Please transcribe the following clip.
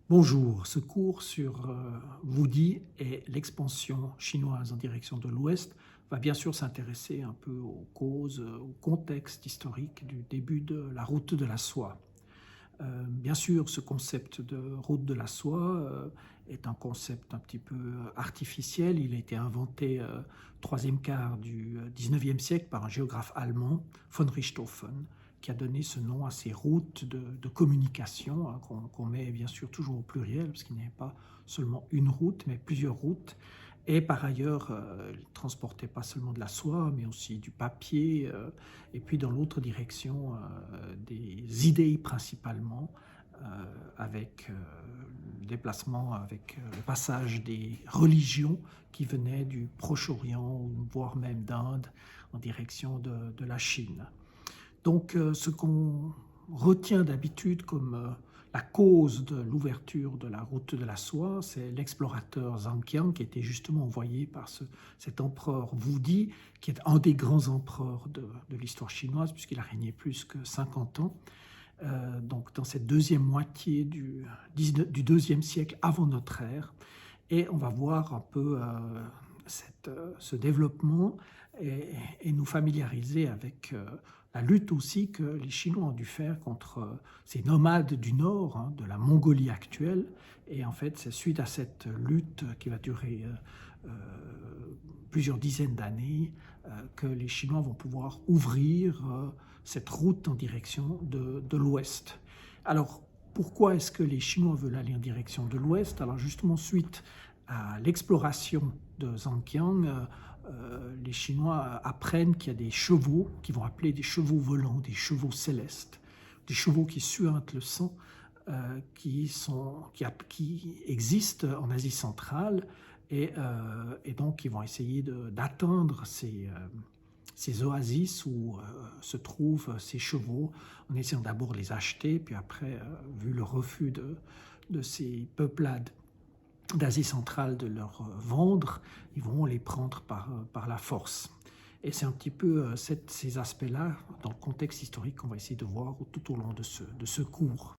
Bonjour, ce cours sur Wudi et l'expansion chinoise en direction de l'Ouest va bien sûr s'intéresser un peu aux causes, au contexte historique du début de la route de la soie. Bien sûr, ce concept de route de la soie est un concept un petit peu artificiel. Il a été inventé troisième quart du 19e siècle par un géographe allemand, von Richthofen, qui a donné ce nom à ces routes de communication, hein, qu'on met bien sûr toujours au pluriel, parce qu'il n'y avait pas seulement une route, mais plusieurs routes. Et par ailleurs, il transportait pas seulement de la soie, mais aussi du papier, et puis dans l'autre direction, des idées principalement, avec le déplacement, avec le passage des religions qui venaient du Proche-Orient, voire même d'Inde, en direction de la Chine. Donc, ce qu'on retient d'habitude comme la cause de l'ouverture de la route de la soie, c'est l'explorateur Zhang qui était justement envoyé par cet empereur Wudi, qui est un des grands empereurs de l'histoire chinoise, puisqu'il a régné plus que 50 ans. Donc, dans cette deuxième moitié du deuxième siècle avant notre ère. Et on va voir un peu ce développement et nous familiariser avec la lutte aussi que les Chinois ont dû faire contre ces nomades du Nord, hein, de la Mongolie actuelle. Et en fait, c'est suite à cette lutte qui va durer plusieurs dizaines d'années que les Chinois vont pouvoir ouvrir cette route en direction de l'Ouest. Alors, pourquoi est-ce que les Chinois veulent aller en direction de l'Ouest? Alors justement, suite à l'exploration de Zhangjiang, les Chinois apprennent qu'il y a des chevaux, qu'ils vont appeler des chevaux volants, des chevaux célestes, des chevaux qui suintent le sang, qui existent en Asie centrale, et donc ils vont essayer d'atteindre ces oasis où se trouvent ces chevaux, en essayant d'abord de les acheter, puis après, vu le refus de ces peuplades d'Asie centrale de leur vendre, ils vont les prendre par la force. Et c'est un petit peu ces aspects-là, dans le contexte historique, qu'on va essayer de voir tout au long de ce cours.